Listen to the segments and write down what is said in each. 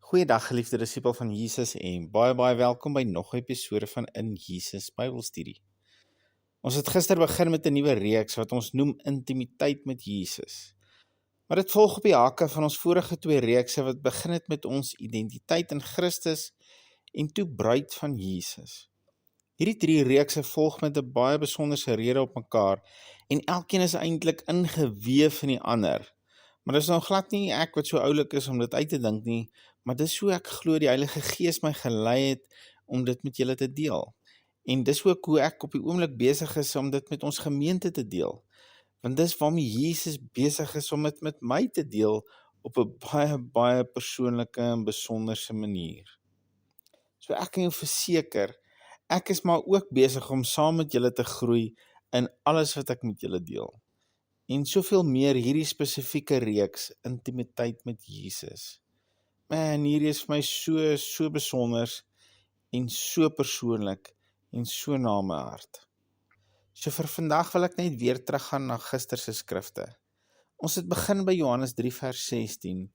Goeiedag geliefde disipel van Jesus en baie welkom by nog 'n episode van In Jesus Bybelstudie. Ons het gister begin met 'n nuwe reeks wat ons noem Intimiteit met Jesus. Maar dit volg op die hakke van ons vorige twee reekse wat begin het met ons identiteit in Christus en toe bruid van Jesus. Hierdie drie reekse volg met 'n baie besonderse rede op mekaar en elkeen is eintlik ingeweef in die ander. Maar dis nou glad nie ek wat so oulik is om dit uit te dink nie, maar dis hoe ek glo die Heilige Gees my gelei het om dit met julle te deel. En dis ook hoe ek op die oomblik besig is om dit met ons gemeente te deel. Want dis waarmee Jesus besig is om dit met my te deel op 'n baie persoonlike en besonderse manier. So ek kan jou verseker, ek is maar ook besig om saam met julle te groei in alles wat ek met julle deel. En soveel meer hierdie spesifieke reeks, Intimiteit met Jesus. Man, hierdie is vir my so besonder en so persoonlik en so na my hart. So vir vandag wil ek net weer teruggaan na gister se skrifte. Ons het begin by Johannes 3 vers 16,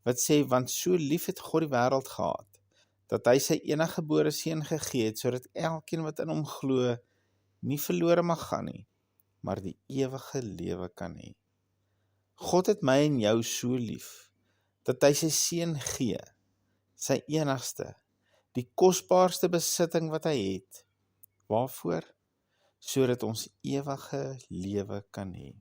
wat sê, want so lief het God die wêreld gehad, dat hy sy eniggebore seun gegee het, sodat elkeen wat in hom glo, nie verlore mag gaan nie, maar die ewige lewe kan hê. God het my en jou so lief, dat hy sy seun gee, sy enigste, die kosbaarste besitting wat hy het. Waarvoor? Sodat ons ewige lewe kan hê.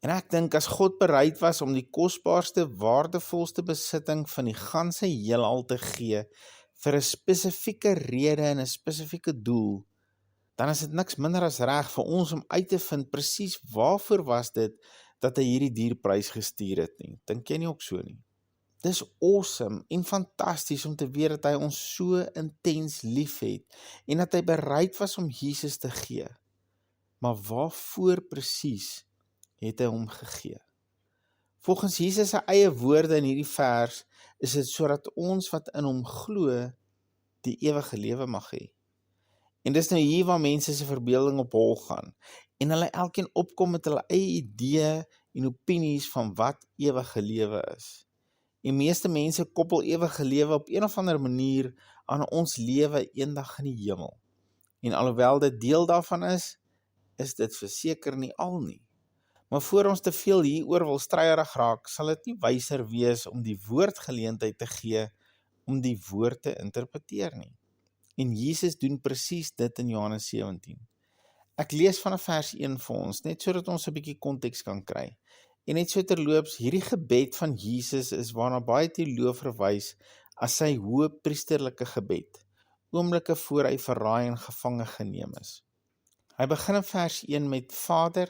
En ek dink as God bereid was om die kosbaarste, waardevolste besitting van die ganse heelal te gee, vir 'n spesifieke rede en 'n spesifieke doel, dan is dit niks minder as reg vir ons om uit te vind presies waarvoor was dit dat hy hierdie dierprys gestuur het nie. Dink jy nie ook so nie? Dis awesome en fantasties om te weet dat hy ons so intens lief het en dat hy bereid was om Jesus te gee. Maar waarvoor presies het hy hom gegee? Volgens Jesus se eie woorde in hierdie vers is dit sodat ons wat in hom glo die ewige lewe mag hê. En dis nou hier waar mense se verbeelding op hol gaan en hulle elkeen opkom met hulle eie idee en opinies van wat ewige lewe is. En meeste mense koppel ewige lewe op een of ander manier aan ons lewe eendag in die hemel. En alhoewel dit deel daarvan is dit verseker nie al nie. Maar voor ons te veel hieroor wil stryerig raak, sal dit nie wyser wees om die woord geleentheid te gee om die woord te interpreteer nie. En Jesus doen presies dit in Johannes 17. Ek lees vanaf vers 1 vir ons, net sodat ons 'n bietjie konteks kan kry. En net so terloops, hierdie gebed van Jesus is waarna baie teoloë verwys as sy hoë priesterlike gebed, oomblikke voor hy verraai en gevange geneem is. Hy begin in vers 1 met, Vader,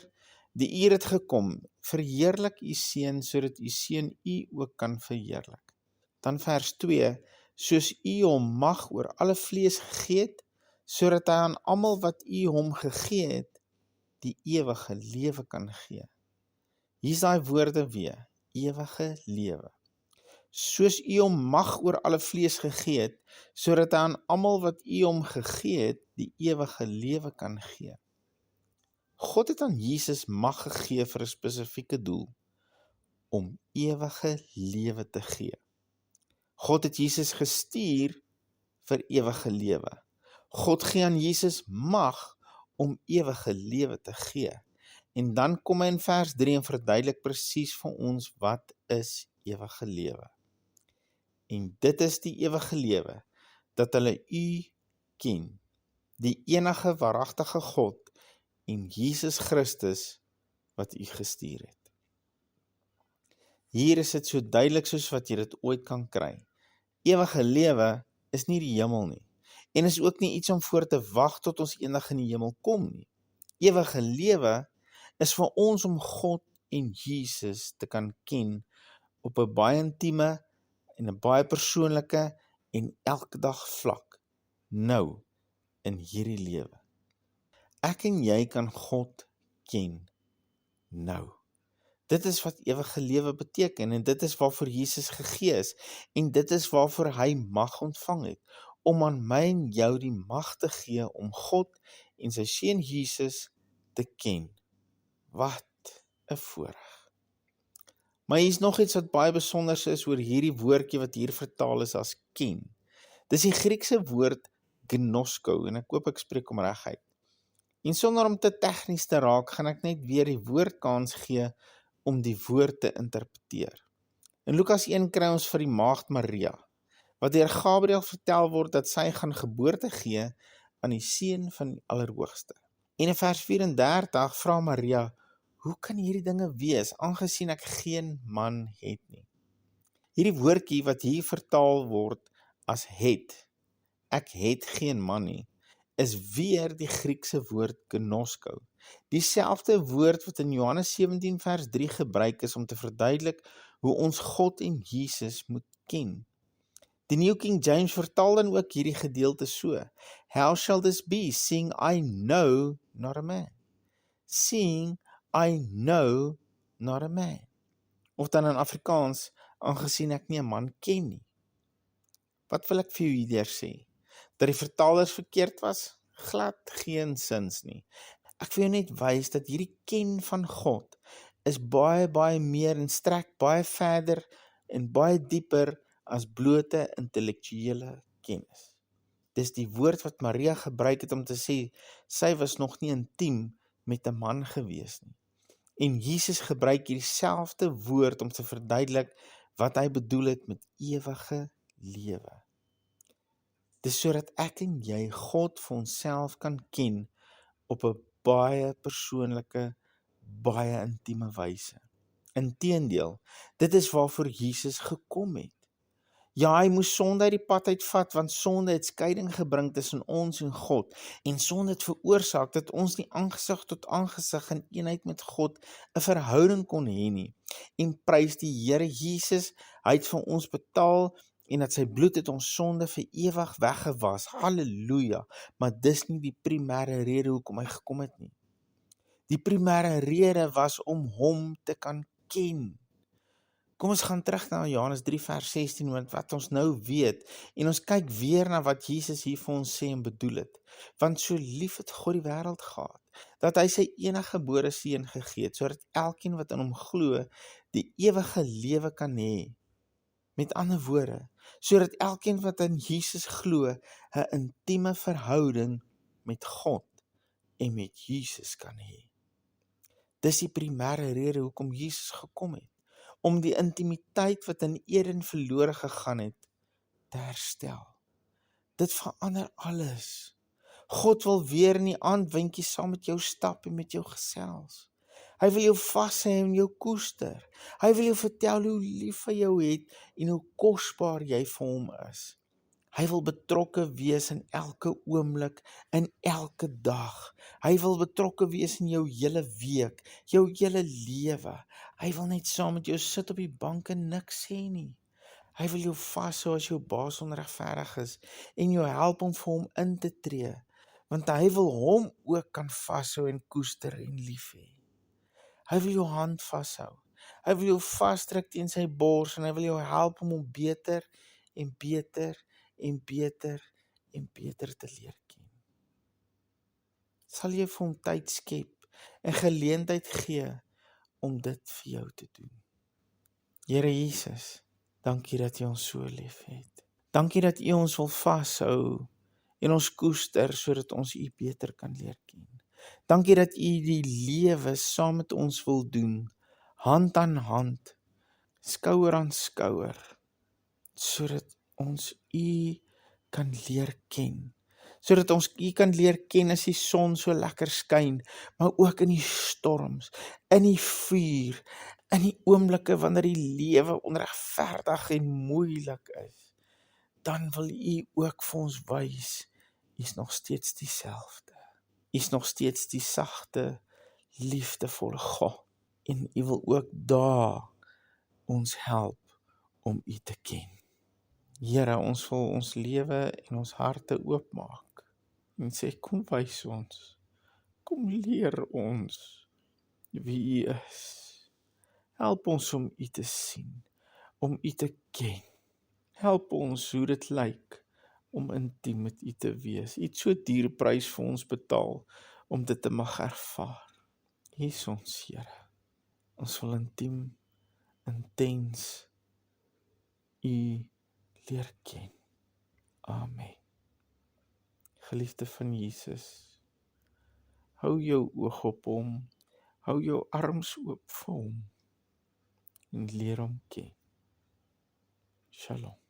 die uur het gekom, verheerlik u seun, sodat u seun u ook kan verheerlik. Dan vers 2, soos u hom mag oor alle vlees gegee het, sodat hy aan almal wat u hom gegee het, die ewige lewe kan gee. Hier is daai woorde weer, ewige lewe. Soos u hom mag oor alle vlees gegee het, sodat hy aan almal wat u hom gegee het, die ewige lewe kan gee. God het aan Jesus mag gegee vir 'n spesifieke doel, om ewige lewe te gee. God het Jesus gestuur vir ewige lewe. God gee aan Jesus mag om ewige lewe te gee. En dan kom hy in vers 3 en verduidelik presies vir ons wat is ewige lewe. En dit is die ewige lewe, dat hulle u ken, die enige waaragtige God en Jesus Christus wat u gestuur het. Hier is dit so duidelik soos wat jy dit ooit kan kry. Ewige lewe is nie die hemel nie, en is ook nie iets om voor te wag tot ons eendag in die hemel kom nie. Ewige lewe is vir ons om God en Jesus te kan ken op 'n baie intieme en 'n baie persoonlike en elke dag vlak, nou in hierdie lewe. Ek en jy kan God ken nou. Dit is wat ewige lewe beteken en dit is waarvoor Jesus gegee is en dit is waarvoor hy mag ontvang het, om aan my en jou die mag te gee om God en sy seun Jesus te ken. Wat 'n voorreg. Maar hier is nog iets wat baie besonders is oor hierdie woordjie wat hier vertaal is as ken. Dis die Griekse woord gnosko, en ek hoop ek spreek hom reg uit. En sonder om te tegnies te raak, gaan ek net weer die woordkans gee om die woord te interpreteer. In Lukas 1 kry ons vir die maagd Maria, wat deur Gabriël vertel word dat sy gaan geboorte gee aan die seun van die Allerhoogste. En in vers 34 vra Maria, hoe kan hierdie dinge wees, aangesien ek geen man het nie? Hierdie woordjie wat hier vertaal word as het, ek het geen man nie, is weer die Griekse woord gnosko. Dieselfde woord wat in Johannes 17 vers 3 gebruik is om te verduidelik hoe ons God en Jesus moet ken. Die New King James vertaal dan ook hierdie gedeelte so: How shall this be, seeing I know not a man? Seeing I know not a man. Of dan in Afrikaans, aangesien ek nie 'n man ken nie. Wat wil ek vir jou hierdeur sê? Dat die vertalers verkeerd was? Glad geen sins nie. Ek wil jou net wys dat hierdie ken van God is baie meer en strek baie verder en baie dieper as blote intellektuele kennis. Dis die woord wat Maria gebruik het om te sê, sy was nog nie intiem met 'n man gewees nie. En Jesus gebruik hierdie selfde woord om te verduidelik wat hy bedoel het met ewige lewe. Dis sodat ek en jy God vir onsself kan ken op 'n baie persoonlike, baie intieme wyse. Inteendeel, dit is waarvoor Jesus gekom het. Ja, hy moes sonde uit die pad uitvat, want sonde het skeiding gebring tussen ons en God, en sonde het veroorsaak dat ons nie aangesig tot aangesig in eenheid met God 'n verhouding kon hê nie. En prys die Here Jesus, hy het vir ons betaal, en dat sy bloed het ons sonde vir ewig weggewas. Halleluja! Maar dis nie die primêre rede hoekom hy gekom het nie. Die primêre rede was om hom te kan ken. Kom ons gaan terug na Johannes 3 vers 16, want wat ons nou weet, en ons kyk weer na wat Jesus hier vir ons sê en bedoel het. Want so lief het God die wêreld gehad, dat hy sy eniggebore seun gegee het, sodat elkeen wat in hom glo, die ewige lewe kan hê. Met ander woorde, sodat elkeen wat in Jesus glo, 'n intieme verhouding met God en met Jesus kan hê. Dis die primêre rede hoekom Jesus gekom het, om die intimiteit wat in Eden verlore gegaan het, te herstel. Dit verander alles. God wil weer in die aandwindjie saam met jou stap en met jou gesels. Hy wil jou vashou en jou koester. Hy wil jou vertel hoe lief hy jou het en hoe kosbaar jy vir hom is. Hy wil betrokke wees in elke oomblik, in elke dag. Hy wil betrokke wees in jou hele week, jou hele lewe. Hy wil net saam met jou sit op die bank en niks sê nie. Hy wil jou vashou as jou baas onregverdig is en jou help om vir hom in te tree, want hy wil hom ook kan vashou en koester en lief hê. Hy wil jou hand vashou. Hy wil jou vasdruk teen sy bors en hy wil jou help om hom beter en beter en beter en beter te leer ken. Sal jy vir hom tyd skep en geleentheid gee om dit vir jou te doen? Here Jesus, dankie dat U ons so lief het. Dankie dat U ons wil vashou en ons koester sodat ons U beter kan leer ken. Dankie dat U die lewe saam met ons wil doen, hand aan hand, skouer aan skouer, sodat ons U kan leer ken. Sodat ons U kan leer ken as die son so lekker skyn, maar ook in die storms, in die vuur, in die oomblikke wanneer die lewe onregverdig en moeilik is. Dan wil U ook vir ons wys, U is nog steeds dieselfde. U is nog steeds die sagte, liefdevolle God. En U wil ook daar ons help om U te ken. Here, ons wil ons lewe en ons harte oopmaak en sê, kom wys ons, kom leer ons wie U is. Help ons om U te sien, om U te ken. Help ons hoe dit lyk om intiem met U te wees. U het so duur prys vir ons betaal om dit te mag ervaar. Hier is ons, Here. Ons wil intiem intens U leer ken. Amen. Geliefde van Jesus, hou jou oog op hom, hou jou arms oop vir hom en leer hom ken. Shalom.